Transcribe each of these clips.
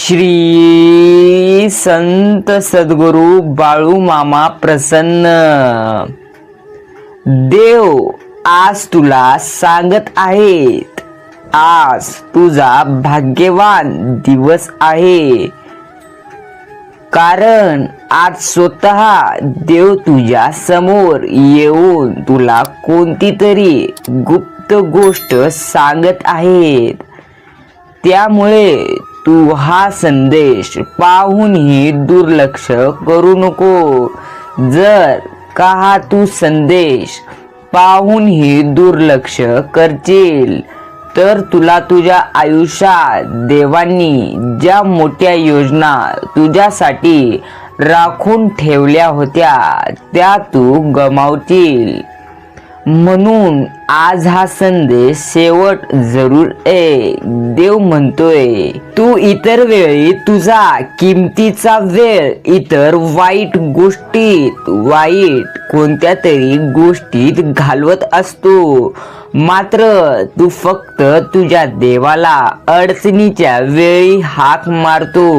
श्री संत सद्गुरु बाळू मामा प्रसन्न. देव आज तुला सांगत आहेत, आज तुझा भाग्यवान दिवस आहे. कारण आज स्वतः देव तुझ्या समोर येऊन तुला कोणती तरी गुप्त गोष्ट सांगत आहेत. त्यामुळे तू हा संदेश पाहूनही दुर्लक्ष करू नको. जर का हा तू संदेश पाहूनही दुर्लक्ष करशील तर तुला तुझ्या आयुष्यात देवांनी ज्या मोठ्या योजना तुझ्यासाठी राखून ठेवल्या होत्या त्या तू गमावशील. म्हणून आज हा संदेश शेवट जरूर ऐक. देव म्हणतोय, तू इतर वेळी तुझा किमतीचा वेळ इतर वाईट कोणत्या तरी गोष्टीत घालवत असतो. मात्र तू फक्त तुझ्या देवाला अडचणीच्या वेळी हाक मारतो.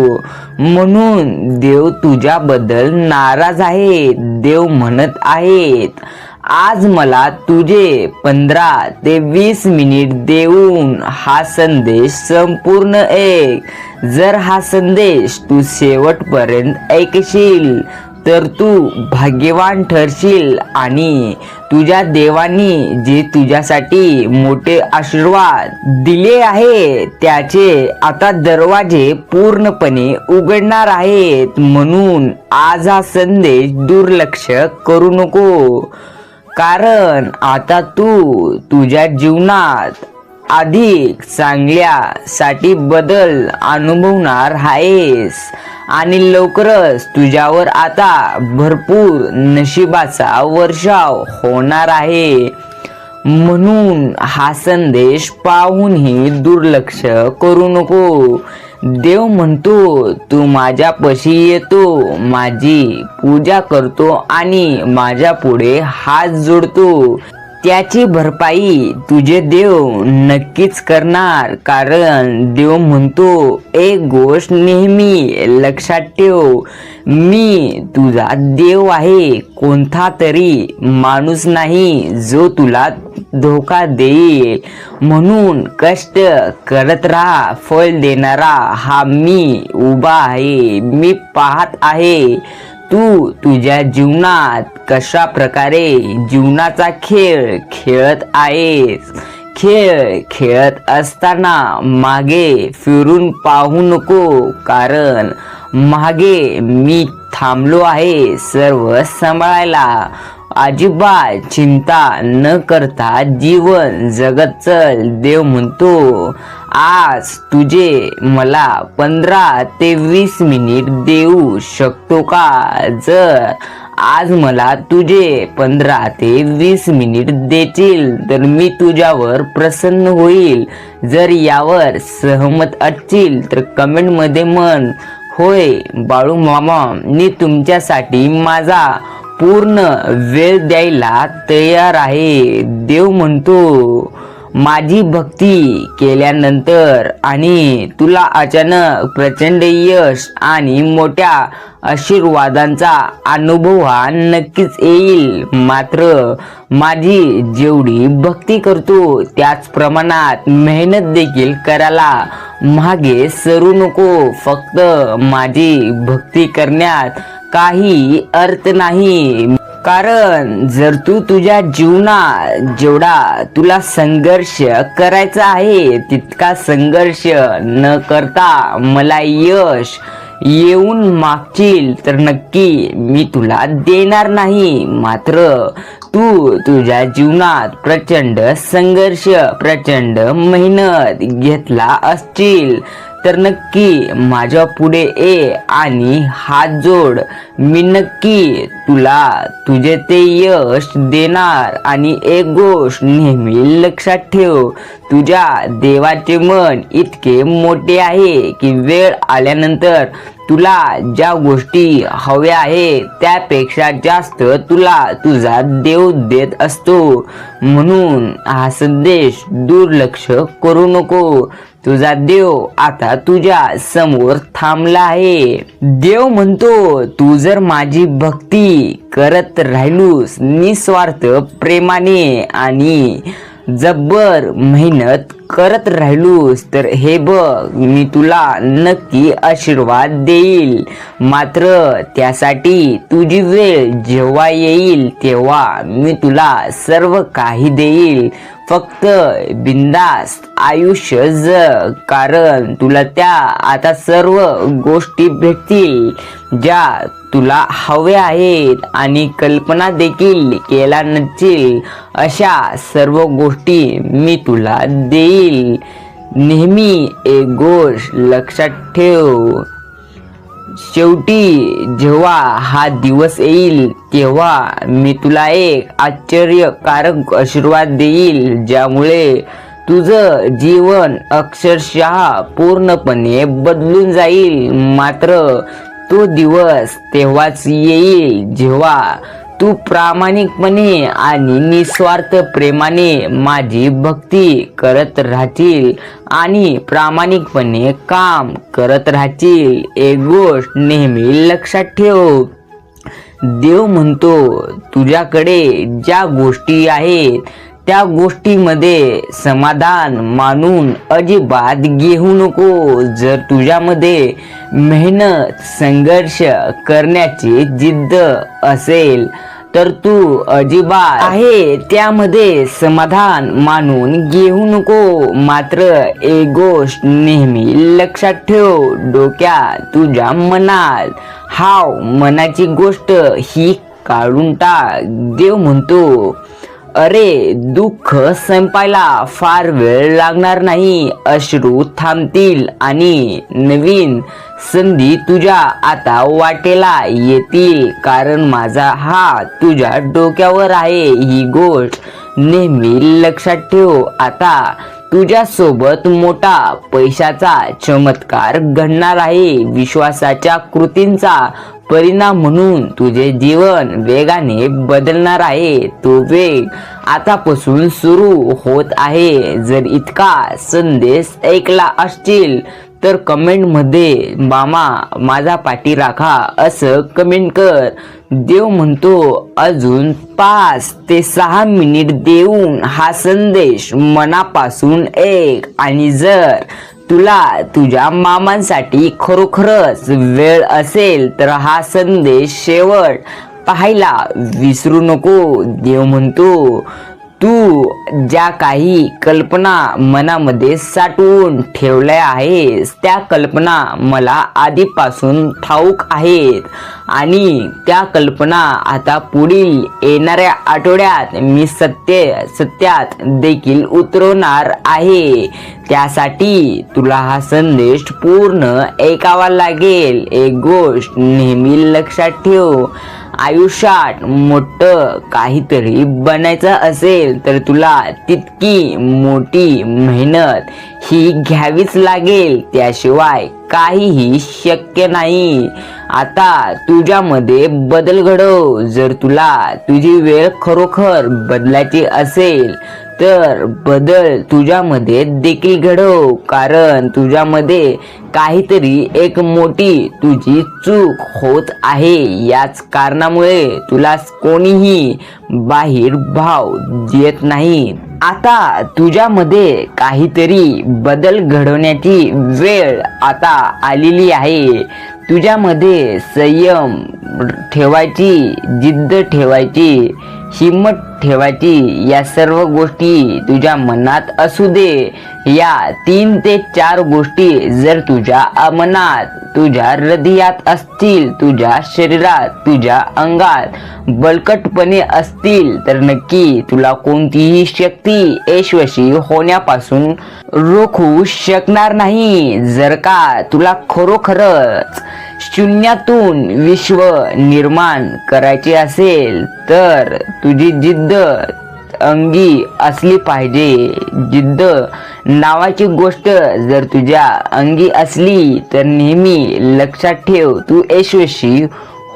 म्हणून देव तुझ्याबद्दल नाराज आहे. देव म्हणत आहेत, आज मला तुझे 15 ते 20 मिनिट देऊन हा संदेश संपूर्ण ऐक. जर हा संदेश तू शेवटपर्यंत ऐकशील तर तू भाग्यवान ठरशील आणि तुझ्या देवानी जे तुझ्यासाठी मोठे आशीर्वाद दिले आहे त्याचे आता दरवाजे पूर्णपणे उघडणार आहेत. म्हणून आज हा संदेश दुर्लक्ष करू नको. कारण आता तू तुझ्या जीवनात अधिक चांगल्यासाठी बदल अनुभवणार आहेस आणि लवकरच तुझ्यावर आता भरपूर नशिबाचा वर्षाव होणार आहे. म्हणून हा संदेश पाहूनही दुर्लक्ष करू नको. देव म्हणतो, तू माझ्यापाशी येतो, माझी पूजा करतो आणि माझ्या पुढे हात जोडतो. त्याची भरपाई तुझे देव नक्कीच करणार. कारण देव म्हणतो, एक गोष्ट नेहमी लक्षात ठेव, मी तुझा देव आहे, कोणता तरी माणूस नाही जो तुला धोका देईल. म्हणून कष्ट करत राहा, फळ देणारा हा मी उभा आहे. मी पाहत आहे तू तुझ्या जीवनात कशा प्रकारे जीवनाचा खेळ खेळत आहेस. खेळ खेळत असताना मागे फिरून पाहू नको. कारण मागे मी थांबलो आहे सर्व सांभाळायला. अजिबात चिंता न करता जीवन जगत चल. देव म्हणतो, आज तुझे मला 15 ते 20 मिनिट देऊ शकतो का? जर आज मला तुझे 15 ते 20 मिनिट देतील तर मी तुझ्यावर प्रसन्न होईल. जर यावर सहमत असशील तर कमेंट मध्ये म्हण, होय बाळू मामा, मी तुमच्यासाठी माझा पूर्ण वेळ द्यायला तयार आहे. देव म्हणतो, माझी भक्ती केल्यानंतर आणि तुला अचानक प्रचंड यश आणि मोठ्या आशीर्वादांचा अनुभव हा नक्कीच येईल. मात्र माझी जेवढी भक्ती करतो त्याच प्रमाणात मेहनत देखील करायला मागे सरू नको. फक्त माझी भक्ती करण्यात काही अर्थ नाही. कारण जर तू तुझ्या जीवनात जेवढा तुला संघर्ष करायचा आहे तितका संघर्ष न करता मला यश येऊन मागशील तर नक्की मी तुला देणार नाही. मात्र तू तुझ्या जीवनात प्रचंड संघर्ष, प्रचंड मेहनत घेतला असशील तर नक्की माझ्या पुढे ये आणि हात जोड. मी नक्की तुला तुझे ते यश देणार. आणि एक गोष्ट नेहमी लक्षात ठेव, तुझ्या देवाचे मन इतके मोठे आहे की वेळ आल्यानंतर तुला ज्या गोष्टी हव्या आहेत त्यापेक्षा जास्त तुला तुझा देव देत असतो. म्हणून हा संदेश दुर्लक्ष करू नको. तुझा देव आता तुझ्या समोर थांबला आहे. देव म्हणतो, तू जर माझी भक्ती करत राहिलूस निस्वार्थ प्रेमाने आणि जब्बर मेहनत करत राहिलूस तर हे बघ, मी तुला नक्की आशीर्वाद देईल. मात्र त्यासाठी तुझी वेळ जेव्हा येईल तेव्हा मी तुला सर्व काही देईल. फक्त बिंदास्त आयुष्य जग, कारण तुला त्या आता सर्व गोष्टी भेटतील ज्या तुला हव्या आहेत आणि कल्पना देखील केल्या नसतील अशा सर्व गोष्टी मी तुला देईल. नेहमी एक गोष्ट लक्षात ठेव, शेवटी जेव्हा हा दिवस येईल तेव्हा मी तुला एक आश्चर्यकारक आशीर्वाद देईल ज्यामुळे तुझं जीवन अक्षरशः पूर्णपणे बदलून जाईल. मात्र तो दिवस तेव्हाच येईल जेव्हा तू प्रामाणिकपणे आणि निस्वार्थ प्रेमाने माझी भक्ती करत राहशील आणि प्रामाणिकपणे काम करत राहशील. एक गोष्ट नेहमी लक्षात ठेव, देव म्हणतो तुझ्याकडे ज्या गोष्टी आहेत त्या गोष्टीमध्ये समाधान मानून अजिबात घेऊ नको. जर तुझ्यामध्ये मेहनत संघर्ष करण्याची जिद्द असेल तर तू अजिबात आहे त्यामध्ये समाधान मानून घेऊ नको. मात्र एक गोष्ट नेहमी लक्षात ठेव, डोक्यात तुझ्या मनात हाव मनाची गोष्ट ही काढून टाक. देव म्हणतो, अरे दुःख संपायला फार वेळ लागणार नाही. अश्रू थांबतील आणि नवीन संधी तुझ्या आता वाटेला येतील, कारण माझा हात तुझ्या डोक्यावर आहे. ही गोष्ट नेहमी लक्षात ठेव. आता तुझ्या सोबत मोठा पैशाचा चमत्कार घडणार आहे. विश्वासाच्या कृतींचा परिणाम म्हणून तुझे जीवन वेगाने बदलणार आहे. तो वेग आतापासून सुरू होत आहे. जर इतका संदेश ऐकला असतील तर कमेंट मध्ये मामा माझा पाठी राखा असं कमेंट कर. देव म्हणतो, अजून 5 ते 6 मिनिट देऊन हा संदेश मनापासून ऐक आणि जर तुला तुझ्या मामांसाठी खरोखरच वेळ असेल तर हा संदेश शेवट पाहायला विसरू नको. देव म्हणतो, तू ज्या काही कल्पना मनामध्ये साठवून ठेवल्या आहेस त्या कल्पना मला आधीपासून ठाऊक आहेत आणि त्या कल्पना आता पुढील येणाऱ्या आठवड्यात मी सत्यात देखील उतरवणार आहे. त्यासाठी तुला हा संदेश पूर्ण ऐकावा लागेल. एक गोष्ट नेहमी लक्षात ठेव, आयुष्यात मोठं काहीतरी बनायचं असेल तर तुला तितकी मोठी मेहनत ही घ्यावीच लागेल. त्याशिवाय काहीही शक्य नाही. आता तुझ्यामध्ये बदल घडव. जर तुला तुझी वेळ खरोखर बदलायची असेल तर बदल तुझ्यामध्ये देखील घडव, कारण तुझ्यामध्ये काहीतरी एक मोठी तुझी चूक होत आहे. याच कारणामुळे तुला कोणीही बाहेर भाव देत नाही. आता तुझ्यामध्ये काहीतरी बदल घडवण्याची वेळ आता आलेली आहे. तुझ्यामध्ये संयम ठेवायची, जिद्द ठेवायची, हिम्मत ठेवायची, या सर्व गोष्टी तुझ्या मनात असू दे. या 3 ते 4 गोष्टी जर तुझ्या मनात, तुझ्या हृदयात असतील, तुझ्या शरीरात, तुझ्या अंगात बळकटपणे असतील तर नक्की तुला कोणतीही शक्ती यशस्वी होण्यापासून रोखू शकणार नाही. जर का तुला खरोखरच शून्यातून विश्व निर्माण करायचे असेल तर तुझी जिद्द अंगी असली पाहिजे. जिद्द नावाची गोष्ट जर तुझ्या अंगी असली तर नेहमी लक्षात ठेव, तू यशस्वी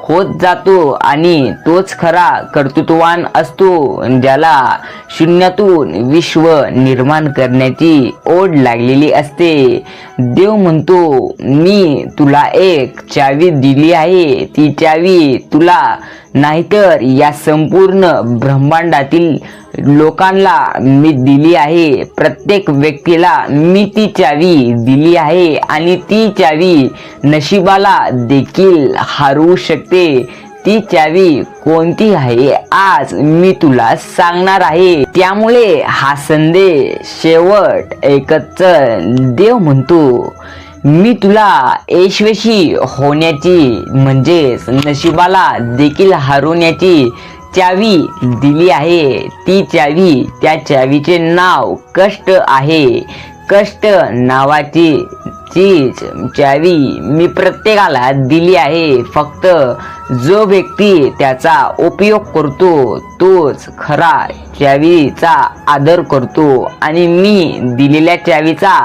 होत जातो आणि तोच खरा कर्तृत्ववान असतो, ज्याला शून्यातून विश्व निर्माण करण्याची ओढ लागलेली असते. देव म्हणतो, मी तुला एक चावी दिली आहे. ती चावी तुला नाहीतर या संपूर्ण ब्रह्मांडातील लोकांना मी दिली आहे. प्रत्येक व्यक्तीला मी ती चावी दिली आहे आणि ती चावी नशिबाला देखील हरवू शकते. ती चावी कोणती आहे आज मी तुला सांगणार आहे. त्यामुळे हा संदेश शेवट ऐकत चल. देव म्हणतो, मी तुला यशस्वी होण्याची म्हणजेच नशिबाला देखील हरवण्याची चावी दिली आहे. ती चावी, त्या चावीचे नाव कष्ट आहे. कष्ट नावाची चावी मी प्रत्येकाला दिली आहे. फक्त जो व्यक्ती त्याचा उपयोग करतो तोच खरा चावीचा आदर करतो आणि मी दिलेल्या चावीचा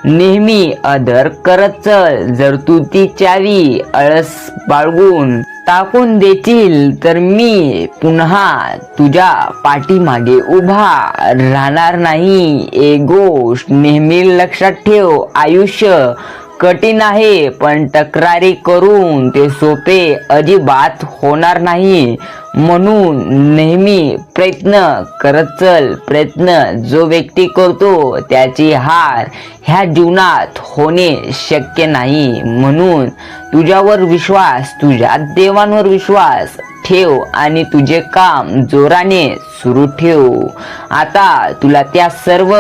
नेहमी आदर करत चल. जर तू ती चावी आळस बाळगून टाकून देशील तर मी पुन्हा तुझ्या पाठीमागे उभा राहणार नाही. एक गोष्ट नेहमी लक्षात ठेव, आयुष्य कठीण आहे, पण तक्रारी करून ते सोपे अजिबात होणार नाही. म्हणून नेहमी प्रयत्न करत चल. प्रयत्न जो व्यक्ती करतो त्याची हार ह्या जीवनात होणे शक्य नाही. म्हणून तुझ्यावर विश्वास, तुझ्या देवांवर विश्वास ठेव आणि तुझे काम जोराने सुरू ठेव. आता तुला त्या सर्व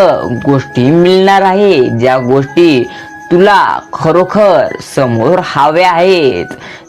गोष्टी मिळणार आहे ज्या गोष्टी तुला खरोखर समोर हव्या आहेत.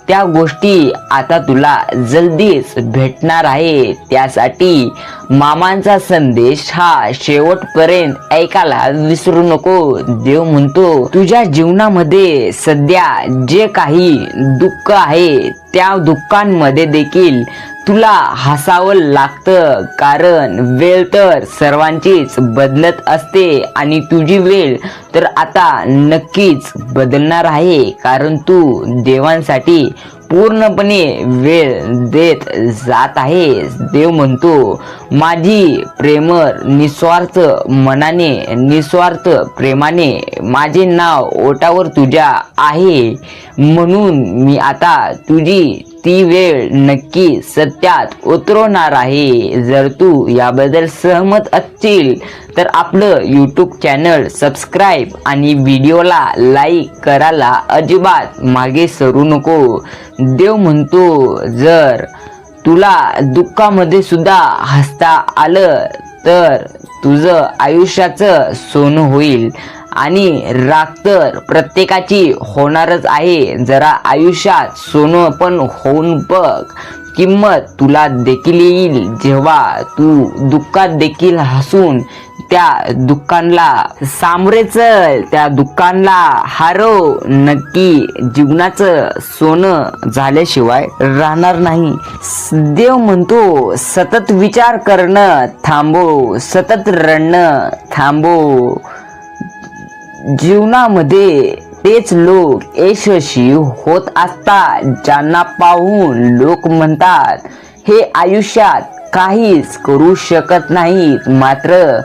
त्या गोष्टी आता तुला जल्दीच भेटणार आहे. त्यासाठी मामांचा संदेश हा शेवटपर्यंत ऐकायला विसरू नको. देव म्हणतो, तुझ्या जीवनामध्ये सध्या जे काही दुःख आहे त्या दुःखांमध्ये देखील तुला हसावं लागतं, कारण वेळ तर सर्वांचीच बदलत असते आणि तुझी वेळ तर आता नक्कीच बदलणार आहे, कारण तू देवांसाठी पूर्णपणे वेळ देत जात आहेस. देव म्हणतो, माझी प्रेमळ निस्वार्थ मनाने, निस्वार्थ प्रेमाने माझे नाव ओठावर तुझ्या आहे. म्हणून मी आता तुझी ती वेळ नक्की सत्यात उतरवणार आहे. जर तू याबद्दल सहमत असशील तर आपलं यूट्यूब चॅनल सबस्क्राईब आणि व्हिडिओला लाईक करायला अजिबात मागे सरू नको. देव म्हणतो, जर तुला दुःखामध्ये सुद्धा हसता आलं तर तुझं आयुष्याचं सोनं होईल. आणि राग तर प्रत्येकाची होणारच आहे. जरा आयुष्यात सोनं पण होऊन बघ. किंमत तुला देखील येईल जेव्हा तू दुःखात देखील हसून त्या दुःखांना सामोरे चल, त्या दुःखांना हरव. नक्की जीवनाचं सोनं झाल्याशिवाय राहणार नाही. देव म्हणतो, सतत विचार करणं थांबव, सतत रडणं थांबव. जीवनामध्ये तेच लोक यशस्वी होत असतात ज्यांना पाहून लोक म्हणतात हे आयुष्यात काहीच करू शकत नाहीत. मात्र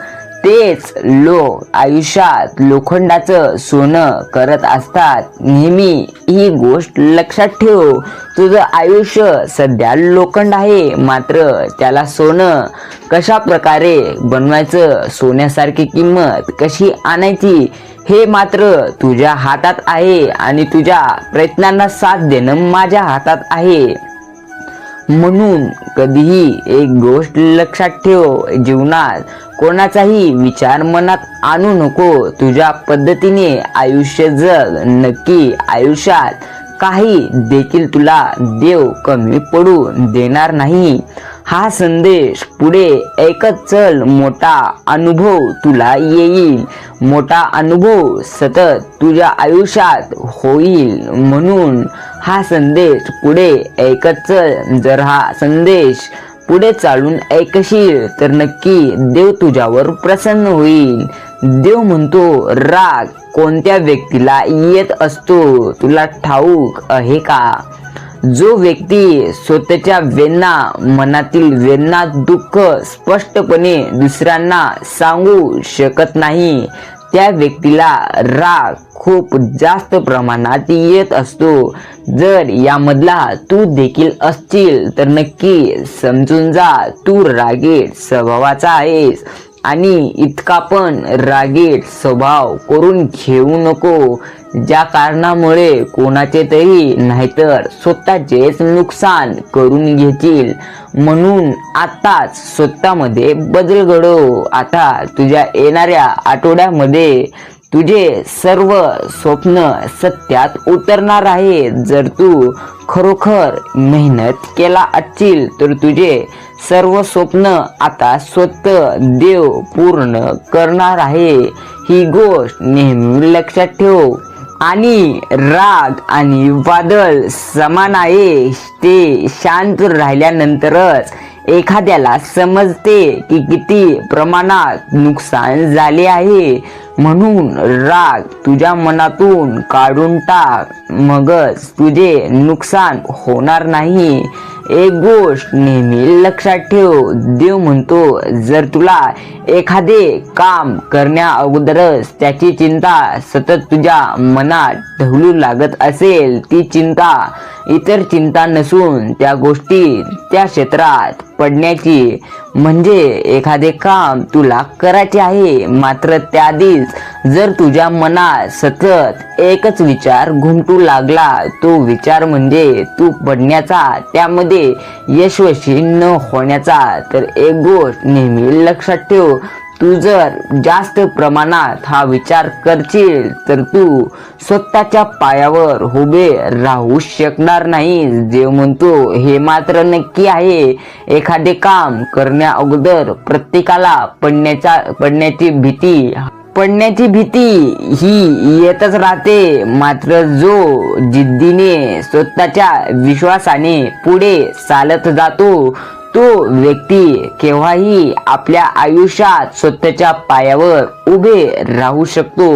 तेच लोक आयुष्यात लोखंडाचं सोनं करत असतात. नेहमी ही गोष्ट लक्षात ठेव, तुझं आयुष्य सध्या लोखंड आहे, मात्र त्याला सोनं कशा प्रकारे बनवायचं, सोन्यासारखी किंमत कशी आणायची हे मात्र तुझ्या हातात आहे आणि तुझ्या प्रयत्नांना साथ देणं माझ्या हातात आहे. म्हणून कधीही एक गोष्ट लक्षात ठेव, जीवनात कोणाचाही विचार मनात आणू नको. तुझ्या पद्धतीने आयुष्य जग. नक्की आयुष्यात काही देखील तुला देव कमी पडू देणार नाही. हा संदेश पुढे ऐकत चल. मोठा अनुभव तुला येईल, मोठा अनुभव सतत तुझ्या आयुष्यात होईल. म्हणून हा संदेश पुढे ऐकत चल. जर हा संदेश पुढे चालून ऐकशील तर नक्की देव तुझ्यावर प्रसन्न होईल. देव म्हणतो, राग कोणत्या व्यक्तीला येत असतो तुला ठाऊक आहे का? जो व्यक्ती स्वतःच्या वेदना, मनातील वेदना, दुःख स्पष्टपणे दुसऱ्यांना सांगू शकत नाही, त्या व्यक्तीला राग खूप जास्त प्रमाणात येत असतो. जर यामधला तू देखील असशील तर नक्की समजून जा, तू रागीट स्वभावाचा आहेस आणि इतका पण रागीट स्वभाव करून घेऊ नको, ज्या कारणामुळे कोणाचे तरी नाहीतर स्वतःचेच नुकसान करून घेतील. म्हणून आताच स्वतःमध्ये बदल घडव. आता तुझ्या येणाऱ्या आठवड्यामध्ये तुझे सर्व स्वप्न सत्यात उतरणार आहे. जर तू खरोखर मेहनत केला असशील तर तुझे सर्व स्वप्न आता स्वतः देव पूर्ण करणार आहे. ही गोष्ट नेहमी लक्षात ठेव. आणि राग आणि वादळ समान आहे, ते शांत राहिल्यानंतरच एखाद्याला समजते की किती प्रमाणात नुकसान झाले आहे. म्हणून राग तुझ्या मनातून काढून टाक, मगच तुझे नुकसान होणार नाही. एक गोष्ट नेहमी लक्षात ठेव, देव म्हणतो जर तुला एखादे काम करण्या अगोदरच त्याची चिंता सतत तुझ्या मनात ढवळू लागत असेल, ती चिंता इतर चिंता नसून त्या गोष्टी त्या क्षेत्रात पडण्याची, म्हणजे एखादे काम तुला करायचे आहे, मात्र त्याआधीच जर तुझ्या मनात सतत एकच विचार घुमटू लागला, तो विचार म्हणजे तू पडण्याचा, त्यामध्ये यशस्वी न होण्याचा, तर एक गोष्ट नेहमी लक्षात ठेव, तू जर जास्त प्रमाणात हा विचार करशील तर तू स्वतःच्या पायावर उभे राहू शकणार नाही. देव म्हणतो हे मात्र नक्की आहे, एखादे काम करण्या अगोदर प्रत्येकाला पडण्याची भीती ही येतच राहते, मात्र जो जिद्दीने स्वतःच्या विश्वासाने पुढे चालत जातो तो व्यक्ती केव्हाही आपल्या आयुष्यात स्वतःच्या पायावर उभे राहू शकतो.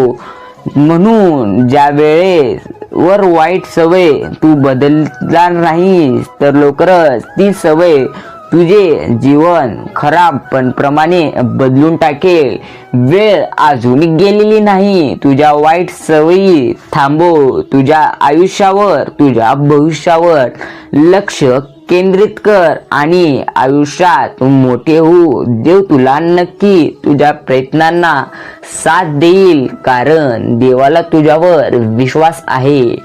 म्हणून ज्या वेळेवर वाईट सवय तू बदलणार नाहीस तर लवकरच ती सवय तुझे जीवन खराब पण प्रमाणे बदलून टाकेल. वेळ अजून गेलेली नाही, तुझ्या वाईट सवयी थांबव, तुझ्या आयुष्यावर, तुझ्या भविष्यावर लक्ष केंद्रित कर आणि आयुष्यात मोठे हो. देव तुला नक्की तुझ्या प्रयत्नांना साथ देईल, कारण देवाला तुझ्यावर विश्वास आहे.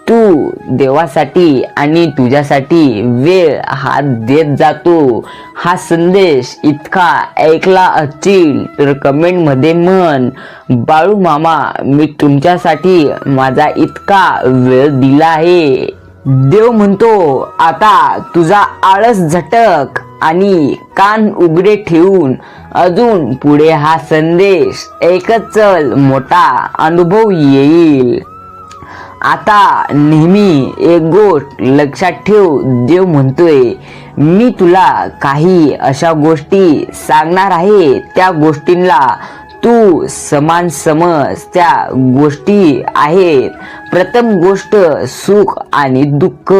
तू देवासाठी आणि तुझ्यासाठी वेळ हात देत जातो. हा संदेश इतका ऐकला असशील तर कमेंट मध्ये म्हण, बाळू मामा मी तुमच्यासाठी माझा इतका वेळ दिला आहे. देव म्हणतो आता तुझा आळस झटक आणि कान उघडे ठेवून अजून पुढे हा संदेश ऐकत चल, मोठा अनुभव येईल. आता नेहमी एक गोष्ट लक्षात ठेव, देव म्हणतोय मी तुला काही अशा गोष्टी सांगणार आहे, त्या गोष्टींना तू समान समज. त्या गोष्टी आहेत, प्रथम गोष्ट सुख आणि दुःख,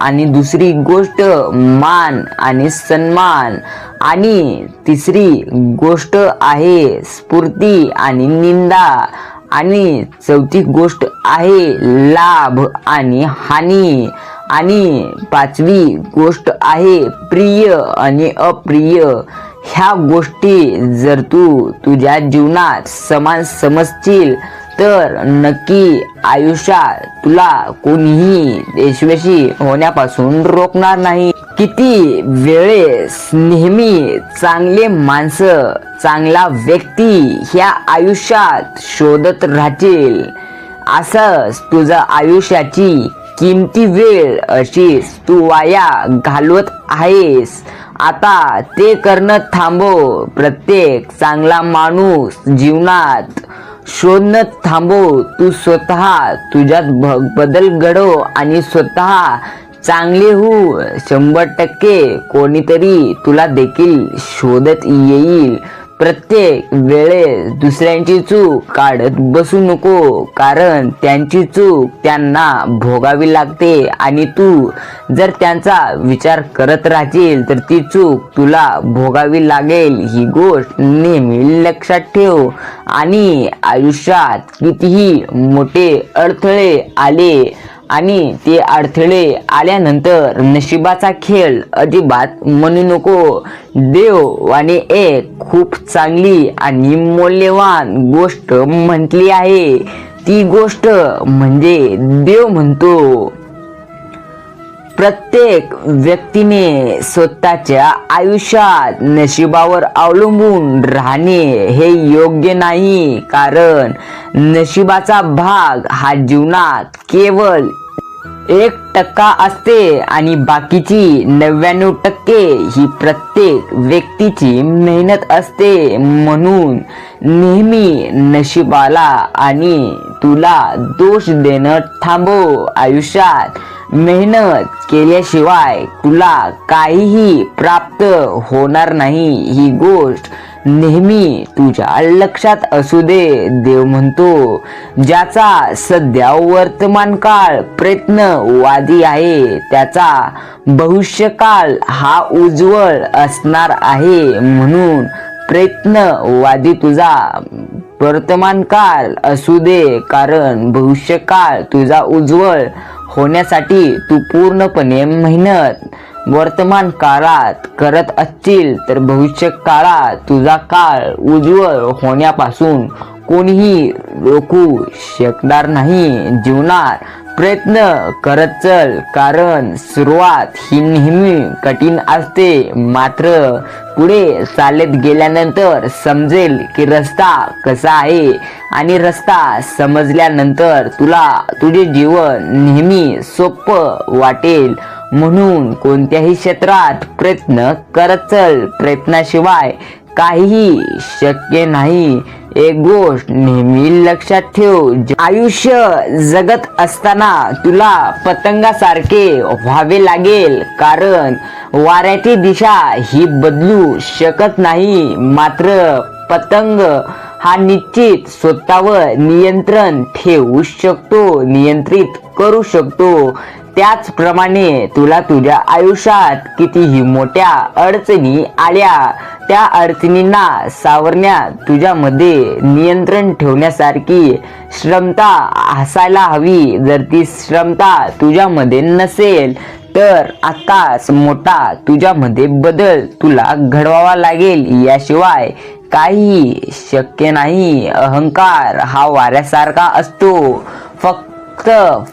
आणि दुसरी गोष्ट मान आणि सन्मान, आणि तिसरी गोष्ट आहे स्फूर्ती आणि निंदा, आणि चौथी गोष्ट आहे लाभ आणि हानी, आणि पाचवी गोष्ट आहे प्रिय आणि अप्रिय. ह्या गोष्टी जर तू तुझ्या जीवनात समान समजशील तर नक्की आयुष्यात तुला कोणीही यशस्वी होण्यापासून रोखणार नाही. किती वेळेस नेहमी चांगले माणसं, चांगला व्यक्ती ह्या आयुष्यात शोधत राहतील, असंच तुझं आयुष्याची किमती वेळ अशीच तू वाया घालवत आहेस. आता ते करणं थांबव. प्रत्येक चांगला माणूस जीवनात शोधणं थांबव. तू स्वतः तुझ्यात बदल घडव आणि स्वतः चांगले हो. 100% कोणीतरी तुला देखील शोधत येईल, प्रत्येक वेळेस दुसऱ्यांची चूक काढत बसू नको, कारण त्यांची चूक त्यांना भोगावी लागते आणि तू जर त्यांचा विचार करत राहशील तर ती चूक तुला भोगावी लागेल. ही गोष्ट नेहमी लक्षात ठेव. आणि आयुष्यात कितीही मोठे अडथळे आले आणि ते अडथळे आल्यानंतर नशिबाचा खेळ अजिबात म्हणू नको. देवाने एक खूप चांगली आणि मौल्यवान गोष्ट म्हटली आहे. ती गोष्ट म्हणजे देव म्हणतो, प्रत्येक व्यक्तीने स्वतःच्या आयुष्यात नशिबावर अवलंबून राहणे हे योग्य नाही, कारण नशिबाचा भाग हा जीवनात केवळ 1% असते आणि बाकीची 99% ही प्रत्येक व्यक्तीची मेहनत असते. म्हणून नेहमी नशिबाला आणि तुला दोष देणं थांबव. आयुष्यात मेहनत केल्याशिवाय तुला काहीही प्राप्त होणार नाही, ही गोष्ट नेहमी तुझ्या लक्षात असू दे. देव म्हणतो, ज्याचा सध्या वर्तमान काळ प्रयत्नवादी आहे त्याचा भविष्यकाळ हा उज्ज्वल असणार आहे. म्हणून प्रयत्नवादी तुझा वर्तमान काळ असू दे, कारण भविष्यकाळ तुझा उज्ज्वल होण्यासाठी तू पूर्णपणे मेहनत वर्तमान काळात करत असशील तर भविष्य काळात तुझा काळ उज्ज्वल होण्यापासून कोणीही रोखू शकणार नाही. जीवनात प्रयत्न करत चल, कारण सुरुवात ही नेहमी कठीण असते, मात्र पुढे चालत गेल्यानंतर समजेल की रस्ता कसा आहे आणि रस्ता समजल्यानंतर तुला तुझे जीवन नेहमी सोपं वाटेल. म्हणून कोणत्याही क्षेत्रात प्रयत्न करत चल, प्रयत्नाशिवाय काहीही शक्य नाही. एक गोष्ट नेहमी लक्षात ठेव, आयुष्य जगत असताना तुला पतंगासारखे व्हावे लागेल, कारण वाऱ्याची दिशा ही बदलू शकत नाही, मात्र पतंग हा निश्चित स्वतःवर नियंत्रण ठेवू शकतो, नियंत्रित करू शकतो. त्याचप्रमाणे तुला तुझ्या आयुष्यात कितीही मोठ्या अडचणी आल्या, त्या अडचणींना सावरण्यात तुझ्यामध्ये नियंत्रण ठेवण्यासारखी क्षमता असायला हवी. जर ती क्षमता तुझ्यामध्ये नसेल तर आताच मोठा तुझ्यामध्ये बदल तुला घडवावा लागेल, याशिवाय काही शक्य नाही. अहंकार हा वाऱ्यासारखा असतो, फक्त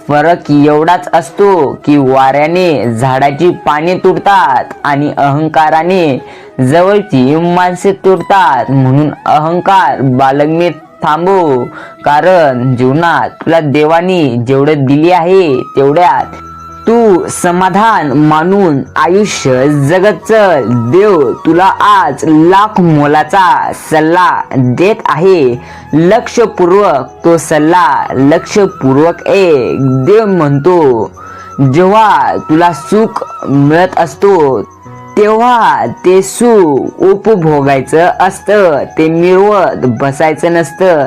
फरक एवढाच असतो की वाऱ्याने झाडाची पाने तुटतात आणि अहंकाराने जवळची माणसे तुटतात. म्हणून अहंकार बाळगणे थांबव, कारण जीवनात तुला देवाने जेवढं दिले आहे तेवढ्यात तू समाधान मानून आयुष्य जगत चल. देव तुला आज लाख मोलाचा सल्ला देत आहे. लक्षपूर्वक तो सल्ला लक्षपूर्वक ऐक. देव म्हणतो, जेव्हा तुला सुख मिळत असतो तेव्हा ते सुख उपभोगायचं असतं, ते मिळवत बसायचं नसतं.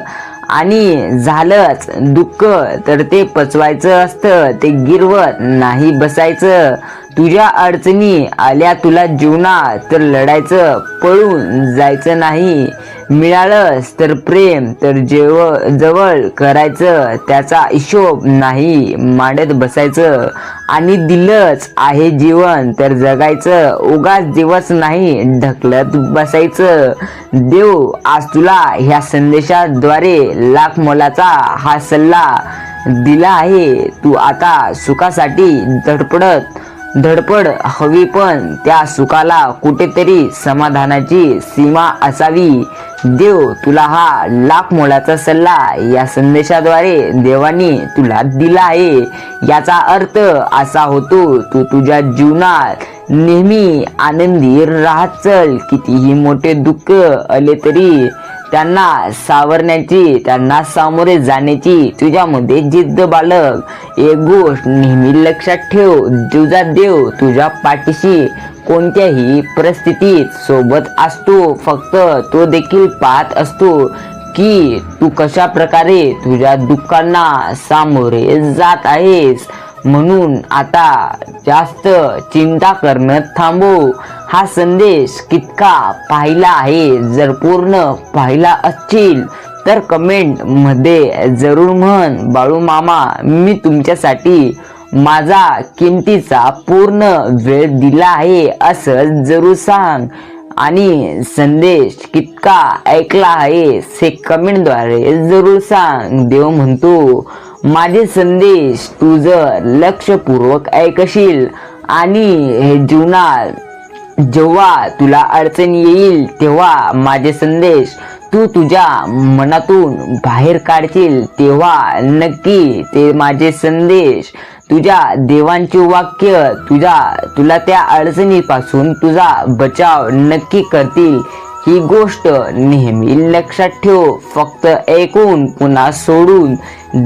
आणि झालंच दुःख तर ते पचवायचं असतं, ते गिरवत नाही बसायचं. तुझ्या अडचणी आल्या तुला जीवनात तर लढायचं, पळून जायचं नाही. मिळालंच तर प्रेम तर जवळ करायचं, त्याचा हिशोब नाही मांडत बसायचं. आणि दिलंच आहे जीवन तर जगायचं, उगाच दिवस नाही ढकलत बसायचं. देव आज तुला ह्या संदेशाद्वारे लाख मोलाचा हा सल्ला दिला आहे. तू आता सुखासाठी धडपड हवी, पण त्या सुखाला कुठेतरी समाधानाची सीमा असावी. देव तुला हा लाख मोलाचा सल्ला या संदेशाद्वारे देवाने तुला दिला आहे. याचा अर्थ असा होतो, तू तुझ्या जीवनात नेहमी आनंदी राहत चल. कितीही मोठे दुःख आले तरी त्यांना सावरण्याची, त्यांना सामोरे जाण्याची तुझ्यामध्ये जिद्द बाळग. एक गोष्ट नेहमी लक्षात ठेव, तुझा देव तुझ्या पाठीशी कोणत्याही परिस्थितीत सोबत असतो. फक्त तो देखील पाहत असतो की तू कशा प्रकारे तुझ्या दुःखांना सामोरे जात आहेस. म्हणून आता जास्त चिंता करणं थांबव. हा संदेश कितका पाहिला आहे? जर पूर्ण पाहिला असशील तर कमेंट मध्ये जरूर म्हण, बाळू मामा मी तुमच्यासाठी माझा किमतीचा पूर्ण वेळ दिला आहे असं जरूर सांग. आणि संदेश कितका ऐकला आहे हे कमेंटद्वारे जरूर सांग. देव म्हणतो माझे संदेश तू जर लक्षपूर्वक ऐकशील आणि हे जीवनात जेव्हा तुला अडचण येईल तेव्हा माझे संदेश तू तुझ्या मनातून बाहेर काढशील, तेव्हा नक्की ते माझे संदेश तुझ्या देवांचे वाक्य तुला त्या अडचणीपासून तुझा बचाव नक्की करतील. ही गोष्ट नेहमी लक्षात ठेव. फक्त ऐकून पुन्हा सोडून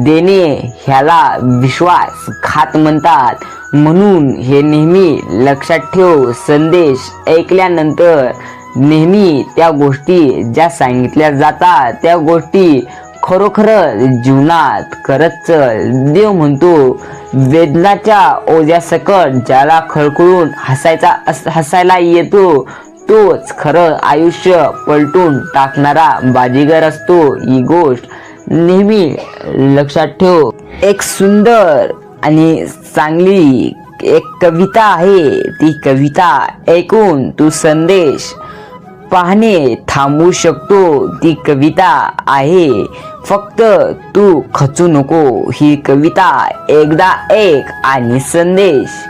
देणे ह्याला विश्वासघात म्हणतात. म्हणून हे नेहमी लक्षात ठेव. संदेश ऐकल्यानंतर नेहमी त्या गोष्टी ज्या सांगितल्या जातात त्या गोष्टी खरोखर जीवनात करत चल. देव म्हणतो वेदनाच्या ओझ्यासकट ज्याला खळखळून हसायला येतो तोच खरं आयुष्य पलटून टाकणारा बाजीगर असतो. ही गोष्ट नेहमी लक्षात ठेव. एक सुंदर आणि चांगली एक कविता आहे. ती कविता ऐकून तू संदेश पाहणे थांबवू शकतो. ती कविता आहे फक्त तू खचू नको. ही कविता एकदा ऐक आणि संदेश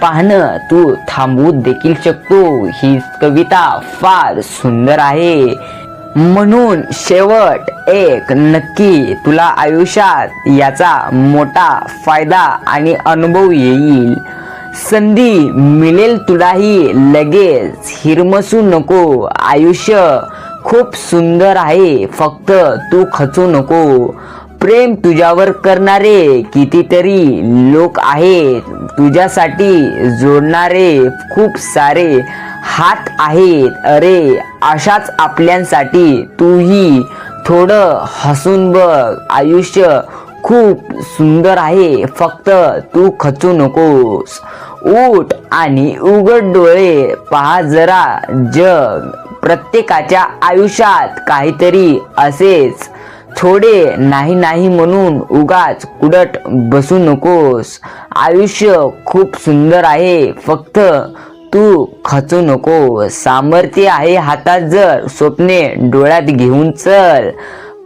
पाहणं तू थांबवू देखील शकतो. ही कविता फार सुंदर आहे. म्हणून शेवट एक नक्की तुला आयुष्यात याचा मोठा फायदा आणि अनुभव येईल. संधी मिळेल तुलाही लगेच हिरमसू नको. आयुष्य खूप सुंदर आहे, फक्त तू खचू नको. प्रेम तुझ्यावर करणारे कितीतरी लोक आहेत. तुझ्यासाठी जोडणारे खूप सारे हात आहेत. अरे अशाच आपल्यांसाठी तूही थोडं हसून बघ. आयुष्य खूप सुंदर आहे, फक्त तू खचू नकोस. उठ आणि उघड डोळे, पहा जरा जग. प्रत्येकाच्या आयुष्यात काहीतरी असेच. थोडे नाही म्हणून उगाच कुडत बसू नकोस. आयुष्य खूप सुंदर आहे, फक्त तू खचू नको. सामर्थ्य आहे हातात जर स्वप्ने डोळ्यात घेऊन चल.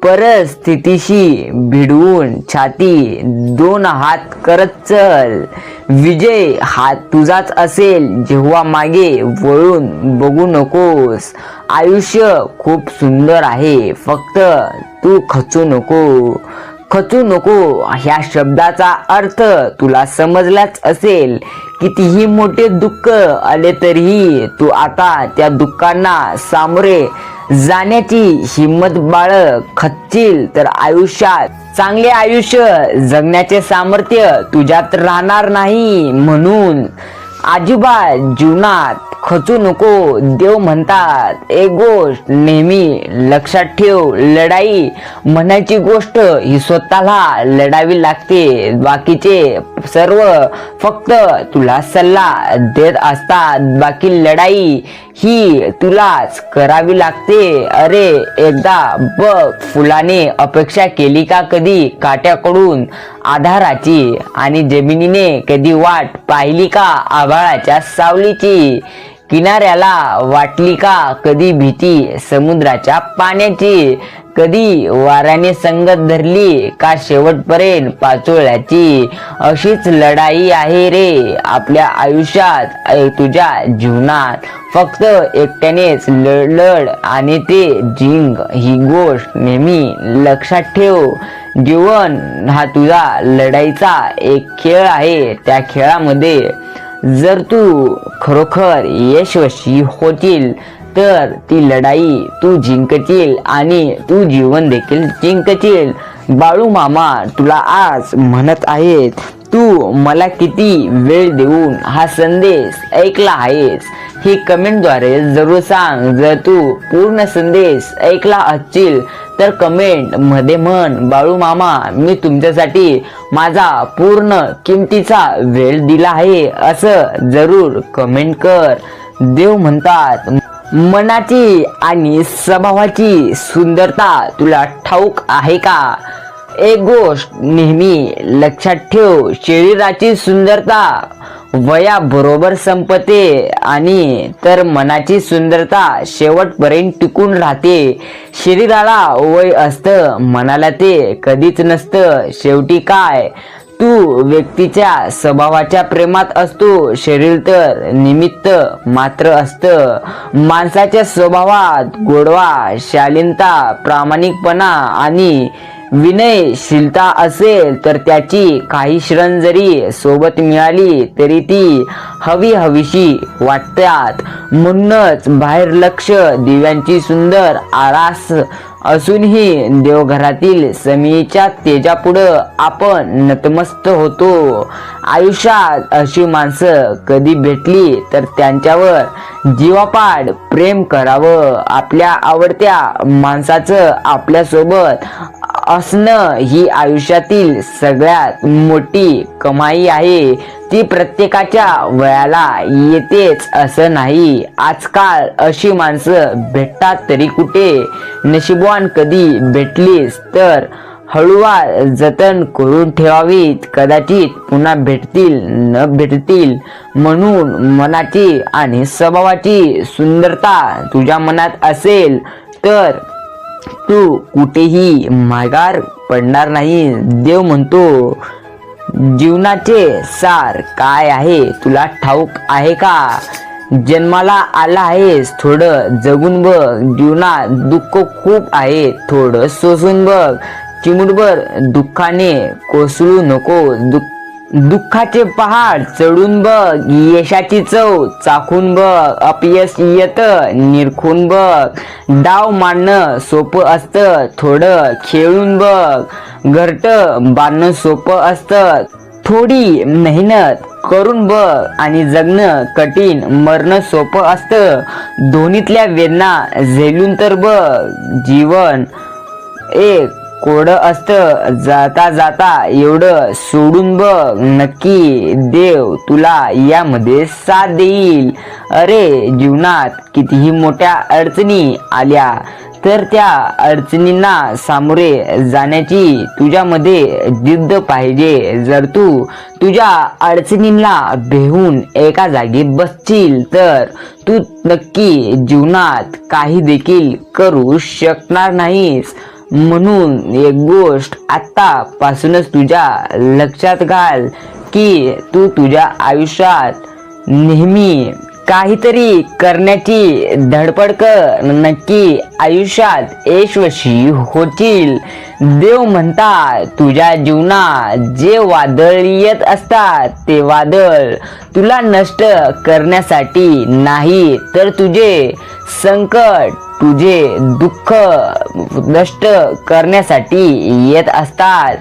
परिस्थितीशी भिडवून छाती दोन हात करत चल. विजय हा तुझाच असेल जेव्हा मागे वळून बघू नकोस. आयुष्य खूप सुंदर आहे, फक्त तू खचू नको. खचू नको ह्या शब्दाचा अर्थ तुला समजलाच असेल. कितीही मोठे दुःख आले तरीही तू आता त्या दुःखांना सामोरे जाण्याची हिम्मत बाळग. खचशील तर आयुष्यात चांगले आयुष्य जगण्याचे सामर्थ्य तुझ्यात राहणार नाही. म्हणून अजिबात जीवनात खचू नको. देव म्हणतात एक गोष्ट नेहमी लक्षात ठेव. लढाई म्हणायची गोष्ट ही स्वतःला लढावी लागते. बाकीचे सर्व फक्त तुला सल्ला देत असतात. बाकी लढाई ही तुलाच करावी लागते. अरे एकदा बघ, फुलाने अपेक्षा केली का कधी काट्याकडून आधाराची? आणि जमिनीने कधी वाट पाहिली का आभाळाच्या सावलीची? किनाऱ्याला वाटली का कधी भीती समुद्राच्या पाण्याची? कधी वाऱ्याने संगत धरली का शेवटपर्यंत पाचोळ्याची? अशीच लढाई आहे रे आपल्या आयुष्यात, तुझ्या जीवनात. फक्त एकट्यानेच लढ आणि ते जिंक. ही गोष्ट नेहमी लक्षात ठेव. जीवन हा तुझा लढाईचा एक खेळ आहे. त्या खेळामध्ये जर तू खरोखर यशस्वी होतील तर ती लढाई तू जिंकशील आणि तू जीवन देखील जिंकशील. बाळू मामा तुला आज म्हणत आहेत, तू मला किती वेळ देऊन हा संदेश ऐकला आहेस हे कमेंटद्वारे जरूर सांग. जर तू पूर्ण संदेश ऐकला असशील तर कमेंट मध्ये म्हण, बाळू मामा मी तुमच्यासाठी माझा पूर्ण किमतीचा वेळ दिला आहे असं जरूर कमेंट कर. देव म्हणतात, मनाची आणि स्वभावाची सुंदरता तुला ठाऊक आहे का? एक गोष्ट नेहमी लक्षात ठेव, शरीराची सुंदरता वयाबरोबर संपते आणि तर मनाची सुंदरता शेवटपर्यंत टिकून राहते. शरीराला वय असतं, मनाला ते कधीच नसतं. शेवटी काय, तू व्यक्तीच्या स्वभावाच्या प्रेमात असतो, शरीर तर निमित्त मात्र असतं. माणसाच्या स्वभावात गोडवा, शालीनता, प्रामाणिकपणा आणि विनयशीलता असेल तर त्याची काही क्षण जरी सोबत मिळाली तरी ती हवीशी वाटतात. म्हणूनच बाहेर लक्ष दिव्यांची सुंदर आरास असूनही देवघरातील समीच्या तेजापुढं आपण नतमस्त होतो. आयुष्यात अशी माणसं कधी भेटली तर त्यांच्यावर जीवापाड प्रेम करावं. आपल्या आवडत्या माणसाचं आपल्यासोबत असणं ही आयुष्यातील सगळ्यात मोठी कमाई आहे. ती प्रत्येकाच्या वयाला येतेच असं नाही. आजकाल अशी माणसं भेटतात तरी कुठे. नशीबवान कधी भेटलीस तर हळूवार जतन करून ठेवावीत. कदाचित पुन्हा भेटतील न भेटतील. म्हणून मनाची आणि स्वभावाची सुंदरता तुझ्या मनात असेल तर तू कुठेही माघार पडणार नाही. देव म्हणतो, जीवनाचे सार काय आहे तुला ठाऊक आहे का? जन्माला आला आहेस, थोडं जगून बघ. जीवनात दुःख खूप आहे, थोडं सोसून बघ. चिमुटभर दुःखाने कोसळू नको. दुःखाचे पहाड चढून बघ. यशाची चव चाखून बघ. अपयश येतं निरखून बघ. डाव मांडणं सोपं असतं, थोडं खेळून बघ. घरटं बांधणं सोपं असतं, थोडी मेहनत करून बघ. आणि जगणं कठीण, मरणं सोपं असतं. दोन्हीतल्या वेदना झेलून तर बघ. जीवन एक कोडं असतं, जाता जाता एवढं सोडून बघ. नक्की देव तुला यामध्ये साथ देईल. अरे, जीवनात कितीही मोठ्या अडचणी आल्या तर त्या अडचणींना सामोरे जाण्याची तुझ्यामध्ये जिद्द पाहिजे. जर तू तुझ्या अडचणींना भेऊन एका जागी बसशील तर तू नक्की जीवनात काही देखील करू शकणार नाहीस. म्हणून एक गोष्ट आत्तापासूनच तुझ्या लक्षात घाल की तू तुझ्या आयुष्यात नेहमी काहीतरी करण्याची धडपड कर. नक्की आयुष्यात यशस्वी होशील. देव म्हणतात, तुझ्या जीवनात जे वादळ येत असतात ते वादळ तुला नष्ट करण्यासाठी नाही तर तुझे संकट, तुझे दुःख नष्ट करण्यासाठी येत असतात.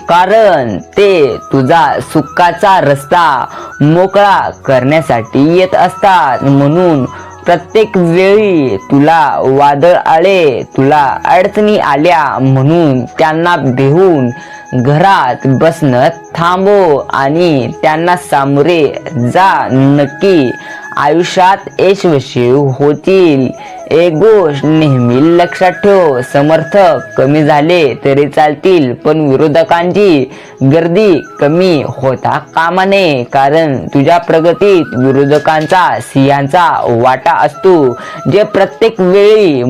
कारण ते तुझा सुखाचा रस्ता मोकळा करण्यासाठी येत असतात. म्हणून प्रत्येक वेळी तुला वादळ आले, तुला अडचणी आल्या म्हणून त्यांना भेऊन घरात बसणं थांबव आणि त्यांना सामोरे जा. नक्की आयुष्यात यशस्वी होतील. एक गोष्ट नेहमी लक्षात ठेव, समर्थक कमी झाले तरी चालतील पण विरोधकांची गर्दी कमी होता कामा नये. कारण तुझ्या प्रगतीत विरोधकांचा सिंहाचा वाटा असतो, जे प्रत्येक वेळी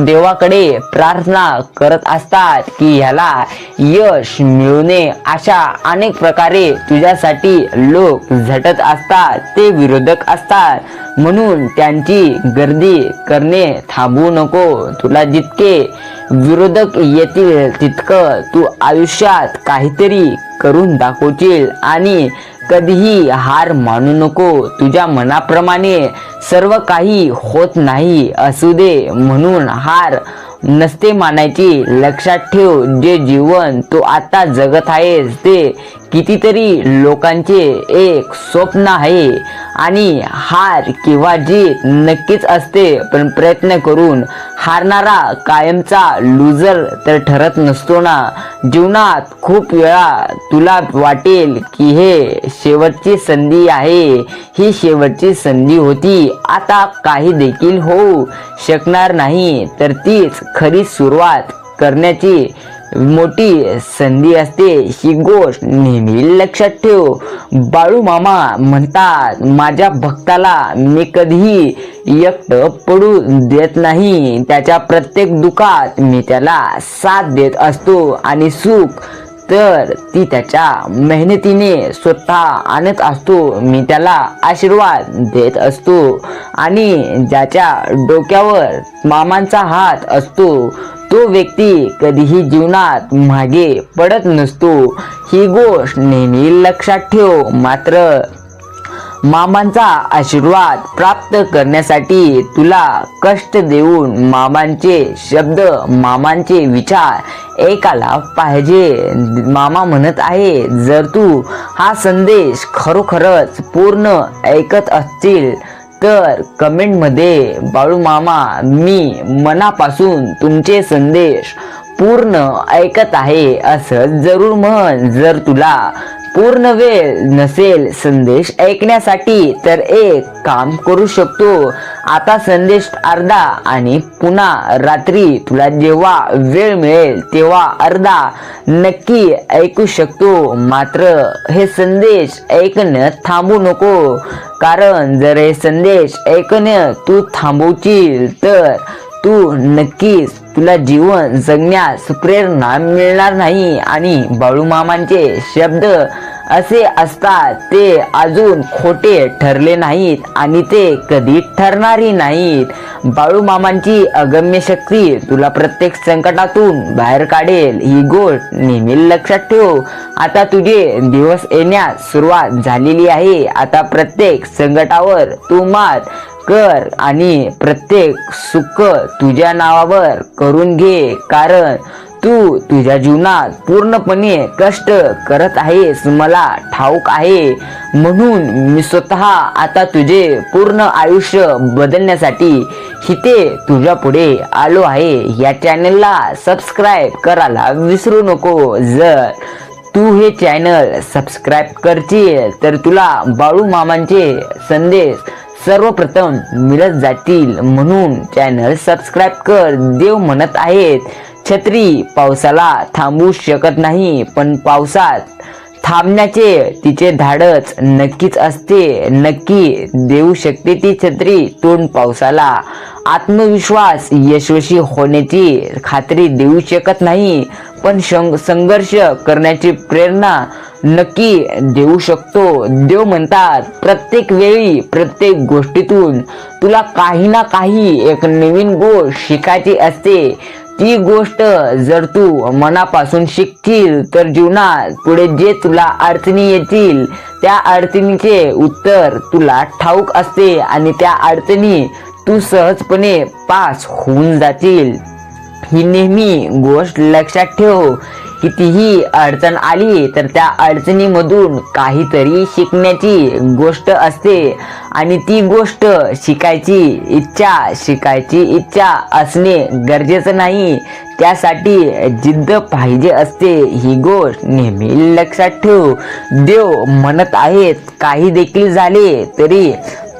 देवाकडे प्रार्थना करत असतात की ह्याला यश मिळू नये. अशा अनेक प्रकारे तुझ्यासाठी लोक झटत असतात, ते विरोधक असतात. म्हणून त्यांची गर्दी करणे थांबवू नको. तुला जितके विरोधक येतील तितकं तू आयुष्यात काहीतरी करून दाखवशील आणि कधीही हार मानू नको. तुझ्या मनाप्रमाणे सर्व काही होत नाही असू दे म्हणून हार नसते मानायची. लक्षात ठेव, जे जीवन तू आता जगत आहेस ते कितीतरी लोकांचे एक स्वप्न आहे. आणि हार किंवा जीत नक्कीच असते, पण प्रयत्न करून हारणारा कायमचा लूजर तर ठरत नसतो ना. जीवनात खूप वेळा तुला वाटेल की हे शेवटची संधी आहे, ही शेवटची संधी होती, आता काही देखील होऊ शकणार नाही. तर तीच खरी सुरुवात करण्याची मोठी संधी असते. ही गोष्ट नेहमी लक्षात ठेव. बाळू मामा म्हणतात, माझ्या भक्ताला मी कधीही एकटं पडू देत नाही. त्याच्या प्रत्येक दुःखात मी त्याला साथ देत असतो आणि सुख तर ती त्याच्या मेहनतीने स्वतः आणत असतो. मी त्याला आशीर्वाद देत असतो आणि ज्याच्या डोक्यावर मामांचा हात असतो तो व्यक्ती कधीही जीवनात मागे पडत नसतो. ही गोष्ट नेहमी लक्षात ठेव. मात्र मामांचा आशीर्वाद प्राप्त करण्यासाठी तुला कष्ट देऊन मामांचे शब्द, मामांचे विचार ऐकायला पाहिजे. मामा म्हणत आहे, जर तू हा संदेश खरोखरच पूर्ण ऐकत असशील तर कमेंटमध्ये बाळू मामा मी मनापासून तुमचे संदेश पूर्ण ऐकत आहे असं जरूर म्हण. जर तुला पूर्ण वेळ नसेल संदेश ऐकण्यासाठी तर एक काम करू शकतो, आता संदेश अर्धा आणि पुन्हा रात्री तुला जेव्हा वेळ मिळेल तेव्हा अर्धा नक्की ऐकू शकतो. मात्र हे संदेश ऐकणं थांबू नको, कारण जर हे संदेश ऐकणं तू थांबवशील तर तू नक्कीच तुला जीवन जगण्यास प्रेरणा मिळणार नाही. आणि बाळू मामांचे शब्द असे असतात, ते अजून खोटे ठरले नाहीत आणि ते कधी ठरणारही नाहीत. बाळू मामांची अगम्य शक्ती तुला प्रत्येक संकटातून बाहेर काढेल. ही गोष्ट नेहमी लक्षात ठेव. आता तुझे दिवस येण्यास सुरुवात झालेली आहे. आता प्रत्येक संकटावर तू मात कर आणि प्रत्येक सुख तुझ्या नावावर करून घे, कारण तू तुझ्या जीवनात पूर्णपणे कष्ट करत आहेस, मला ठाऊक आहे. म्हणून मी स्वतः आता तुझे पूर्ण आयुष्य बदलण्यासाठी इथे तुझ्या पुढे आलो आहे. या चॅनलला सबस्क्राईब करायला विसरू नको. जर तू हे चॅनल सबस्क्राईब करशील तर तुला बाळू मामांचे संदेश सर्वप्रथम मिळत जातील. म्हणून चॅनल सबस्क्राईब कर. देव म्हणत आहेत, छत्री पावसाला थांबवू शकत नाही, पण पावसात थांबण्याचे तिचे धाडस नक्कीच असते. नक्की देऊ शकते ती छत्री तोंड पावसाला. आत्मविश्वास यशस्वी होण्याची खात्री देऊ शकत नाही, पण संघर्ष करण्याची प्रेरणा नक्की देऊ शकतो. देव म्हणतात, प्रत्येक वेळी प्रत्येक गोष्टीतून तुला काही ना काही एक नवीन गोष्ट शिकायची असते. ती गोष्ट जर तू मनापासून शिकशील तर जीवनात पुढे जे तुला अडचणी येतील त्या अडचणीचे उत्तर तुला ठाऊक असते आणि त्या अडचणी तू सहजपणे पास होऊन जातील. ही नेहमी गोष्ट लक्षात ठेव. कितीही अडचण आली तर त्या अडचणीमधून काहीतरी शिकण्याची गोष्ट असते आणि ती गोष्ट शिकायची इच्छा असणे गरजेचं नाही, त्यासाठी जिद्द पाहिजे असते. ही गोष्ट नेहमी लक्षात ठेव. देव म्हणत आहेत, काही देखील झाले तरी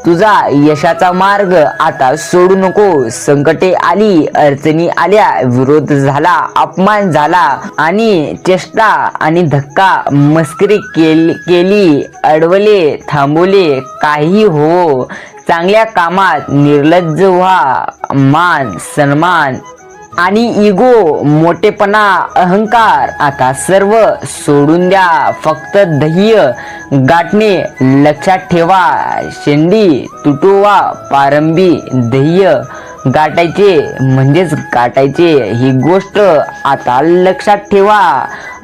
तुझा यशाचा मार्ग आता सोडू नको. संकटे आली, अडचणी आल्या, विरोध झाला, अपमान झाला आणि चेष्टा आणि धक्का मस्करी केली, अडवले, थांबवले, काही हो, चांगल्या कामात निर्लज्ज व्हा. मान सन्मान आणि इगो, मोठेपणा, अहंकार आता सर्व सोडून द्या. फक्त ध्येय गाठणे लक्षात ठेवा. शेंडी तुटोवा, प्रारंभी ध्येय गाठायचे ही गोष्ट आता लक्षात ठेवा.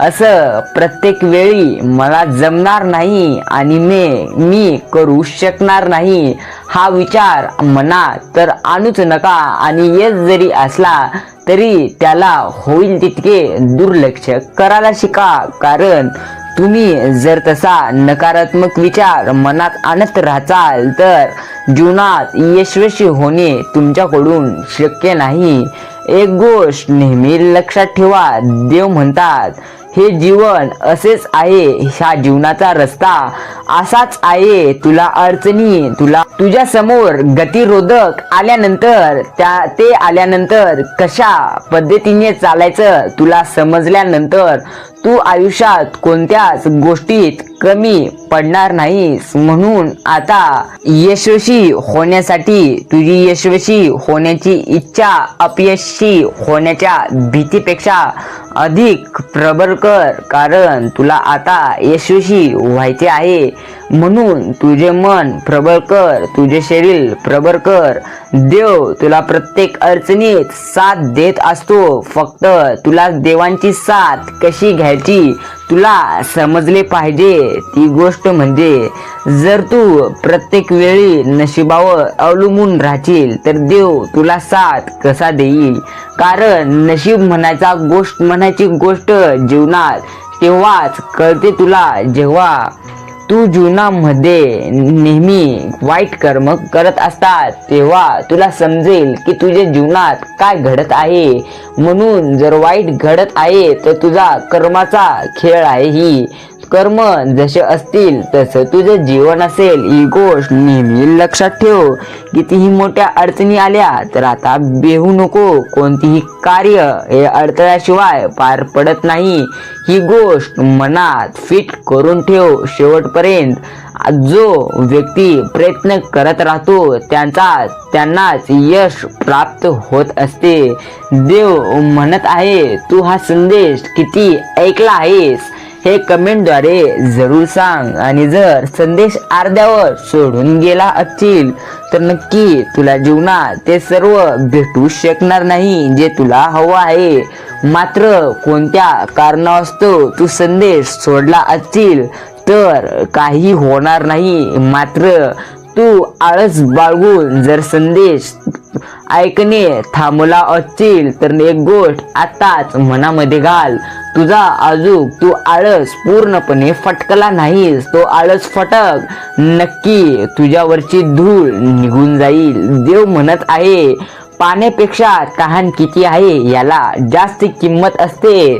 असं प्रत्येक वेळी मला जमणार नाही आणि मी करू शकणार नाही हा विचार मनात तर आणूच नका. आणि यश जरी असला तरी त्याला होईल तितके दुर्लक्ष करायला शिका. कारण तुम्ही जर तसा नकारात्मक विचार मनात आणत राहाल तर जीवनात यशस्वी होणे तुमच्याकडून शक्य नाही. एक गोष्ट नेहमी लक्षात ठेवा, देव म्हणतात हे जीवन असेच आहे, ह्या जीवनाचा रस्ता असाच आहे. तुला अडचणी, तुझ्या समोर गतिरोधक आल्यानंतर ते आल्यानंतर कशा पद्धतीने चालायचं तुला समजल्यानंतर तू आयुष्यात कोणत्याच गोष्टीत कमी पडणार नाहीस. म्हणून आता यशस्वी होण्यासाठी तुझी यशस्वी होण्याची इच्छा अपयशी होण्याच्या भीतीपेक्षा अधिक प्रबळ कर. कारण तुला आता यशस्वी व्हायचे आहे. म्हणून तुझे मन प्रबळ कर, तुझे शरीर प्रबळ कर. देव तुला प्रत्येक अडचणीत साथ देत असतो. फक्त तुला देवांची साथ कशी घ्यायची तुला समजले पाहिजे. ती गोष्ट म्हणजे जर तू प्रत्येक वेळी नशिबावर अवलंबून राहशील तर देव तुला साथ कसा देईल. कारण नशीब म्हणायची गोष्ट जीवनात तेव्हाच कळते तुला जेव्हा तू जीवनामध्ये नेहमी वाईट कर्म करत असतात. तेव्हा तुला समजेल की तुझ्या जीवनात काय घडत आहे. म्हणून जर वाईट घडत आहे तर तुझा कर्माचा खेळ आहे. ही कर्म जसे असतील तसं तुझं जीवन असेल. ही गोष्ट नेहमी लक्षात ठेव. कितीही मोठ्या अडचणी आल्या तर आता बेहू नको. कोणतीही कार्य हे अडथळ्याशिवाय पार पडत नाही. ही गोष्ट मनात फिट करून ठेव. शेवटपर्यंत जो व्यक्ती प्रयत्न करत राहतो त्यांनाच यश प्राप्त होत असते. देव म्हणत आहे, तू हा संदेश किती ऐकला आहेस हे कमेंटद्वारे जरूर सांग. आणि जर संदेश अर्ध्यावर सोडून गेला असतील तर नक्की तुला जीवनात ते सर्व भेटू शकणार नाही जे तुला हवं आहे. मात्र कोणत्या कारणास्तव तू संदेश सोडला असतील तर काही होणार नाही. मात्र तू आळस बाळगून जर संदेश ऐकणे थांबला असतील तर एक गोष्ट आताच मनामध्ये घाल. तू आळस पूर्णपणे फटकला नाहीस. तो आळस फटक नक्की तुझ्यावरची धूळ निघून जाईल. देव म्हणत आहे, पाण्यापेक्षा तहान किती आहे याला जास्त किंमत असते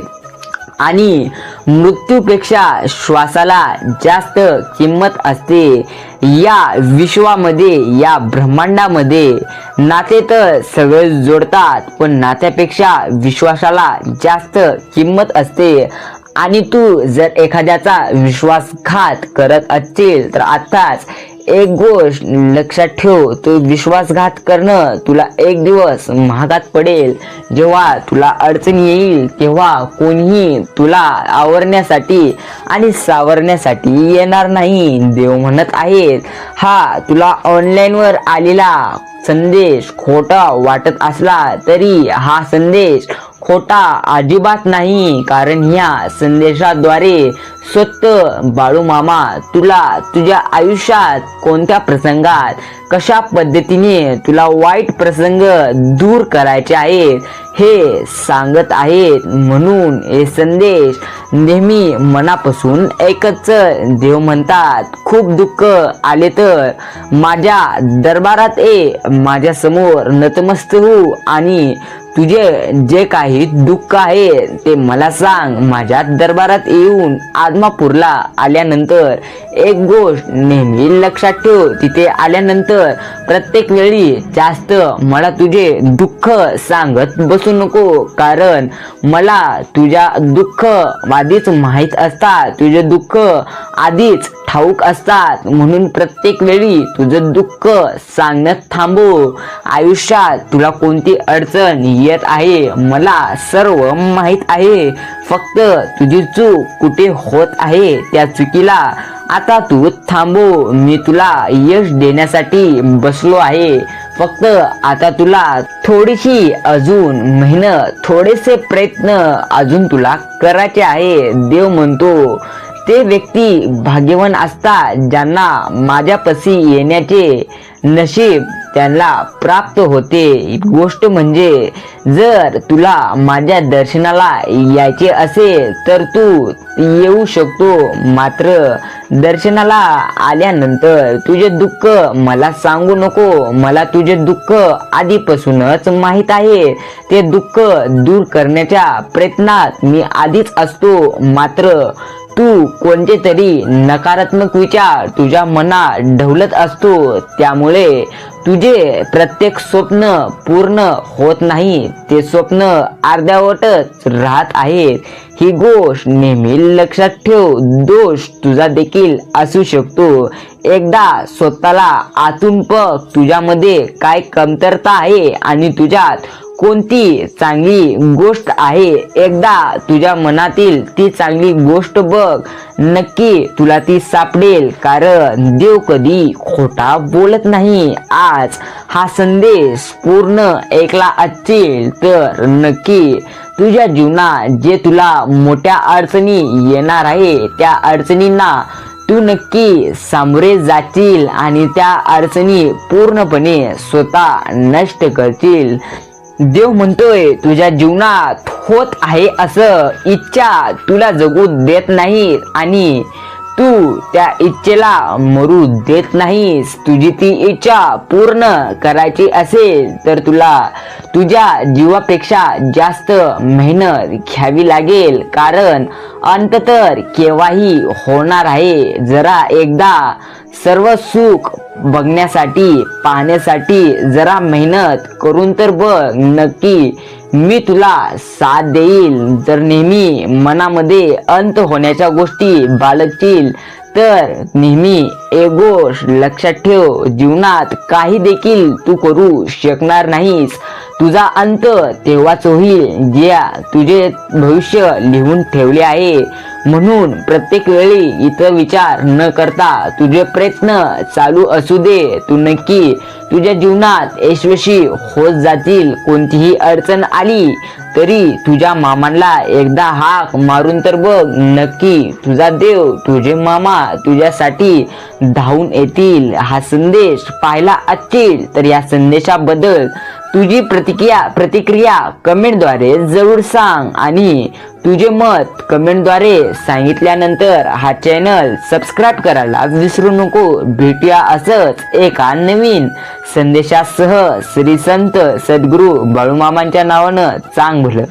आणि मृत्यूपेक्षा श्वासाला जास्त किंमत असते. या विश्वामध्ये, या ब्रह्मांडामध्ये नाते तर सगळे जोडतात पण नात्यापेक्षा विश्वासाला जास्त किंमत असते. आणि तू जर एखाद्याचा विश्वासघात करत असशील तर आताच एक गोष्ट लक्षात ठेव, तो विश्वासघात करणं तुला एक दिवस महागात पडेल. जेव्हा तुला अडचण येईल तेव्हा कोणीही तुला आवरण्यासाठी आणि सावरण्यासाठी येणार नाही. देव म्हणत आहेत, हा तुला ऑनलाईनवर आलेला संदेश खोटा वाटत असला तरी हा संदेश खोटा अजिबात नाही. कारण या संदेशाद्वारे स्वतः बाळू मामा तुला तुझ्या आयुष्यात कोणत्या प्रसंगात कशा पद्धतीने तुला वाईट प्रसंग दूर करायचे आहेत हे सांगत आहेत. म्हणून हे संदेश नेहमी मनापासून ऐकत. देव म्हणतात, खूप दुःख आले तर माझ्या दरबारात माझ्या समोर नतमस्तक हो आणि तुझे जे काही दुःख आहे ते मला सांग. माझ्या दरबारात येऊन आदमापूरला आल्यानंतर एक गोष्ट नेहमी लक्षात ठेव, तिथे आल्यानंतर प्रत्येक वेळी जास्त मला तुझे दुःख सांगत बसू नको. कारण मला तुझ्या दुःख आधीच माहीत असतात, तुझे दुःख आधीच ठाऊक असतात. म्हणून प्रत्येक वेळी तुझं दुःख सांगण्यात थांबव. आयुष्यात तुला कोणती अडचण येत आहे मला सर्व माहित आहे. फक्त तुझी चूक कुठे होत आहे त्या चुकीला आता तू थांबव. मी तुला यश देण्यासाठी बसलो आहे. फक्त आता तुला थोडीशी अजून मेहनत, थोडेसे प्रयत्न अजून तुला करायचे आहे. देव म्हणतो ते व्यक्ती भाग्यवान असतात ज्यांना माझ्यापाशी येण्याचे नशीब त्यांना प्राप्त होते. गोष्ट म्हणजे जर तुला माझ्या दर्शनाला यायचे असेल तर तू येऊ शकतो. मात्र दर्शनाला आल्यानंतर तुझे दुःख मला सांगू नको. मला तुझे दुःख आधीपासूनच माहीत आहे. ते दुःख दूर करण्याच्या प्रयत्नात मी आधीच असतो. मात्र तू कोणते तरी नकारात्मक विचार तुझ्या मनात ढवलत असतो. त्यामुळे तुझे प्रत्येक स्वप्न पूर्ण होत नाही. ते स्वप्न अर्ध्यावटच राहत आहेत. ही गोष्ट नेहमी लक्षात ठेव. दोष तुझा देखील असू शकतो. एकदा स्वतःला आतून बघ. तुझ्यामध्ये काय कमतरता आहे आणि तुझ्यात कोणती चांगली गोष्ट आहे. एकदा तुझ्या मनातील ती चांगली गोष्ट बघ. नक्की तुला ती सापडेल. कारण देव कधी खोटा बोलत नाही. आज हा संदेश पूर्ण ऐकला असशील तर नक्की तुझ्या जीवनात जे तुला मोठ्या अडचणी येणार आहे त्या अडचणींना तू नक्की सामोरे जाशील आणि त्या अडचणी पूर्णपणे स्वतः नष्ट करशील. देव म्हणतोय तुझ्या जीवनात होत आहे असं इच्छा तुला जगू देत नाही आणि तू त्या इच्छेला मरू देत नाहीस. तुझी ती इच्छा पूर्ण करायची असेल तर तुला तुझ्या जीवापेक्षा जास्त मेहनत घ्यावी लागेल. कारण अंत तर केव्हाही होणार आहे. जरा एकदा सर्व सुख बघण्यासाठी पाहण्यासाठी जरा मेहनत करून तर बघ. नक्की मी तुला साथ देईल. जर नेहमी मनामध्ये अंत होण्याच्या गोष्टी बाळगशील तर नेहमी एक गोष्ट लक्षात ठेव. जीवनात काही देखील तू करू शकणार नाहीस. तुझा अंत तेव्हाच होईल ज्या तुझे भविष्य लिहून ठेवले आहे. म्हणून प्रत्येक वेळी इतर विचार न करता तुझे प्रयत्न चालू असू दे. तू नक्की तुझ्या जीवनात यशस्वी होत जातील. कोणतीही अडचण आली तरी तुझ्या मामांना एकदा हाक मारून तर बघ. नक्की तुझा देव, तुझे मामा तुझ्यासाठी धावून येतील. हा संदेश पाहिला असतील तर या संदेशाबद्दल तुझी प्रतिक्रिया कमेंटद्वारे जरूर सांग आणि तुझे मत कमेंटद्वारे सांगितल्यानंतर हा चॅनल सबस्क्राईब करायला विसरू नको. भेटूया असंच एका नवीन संदेशासह. श्री संत सद्गुरू बाळूमामांच्या नावानं चांग भलं.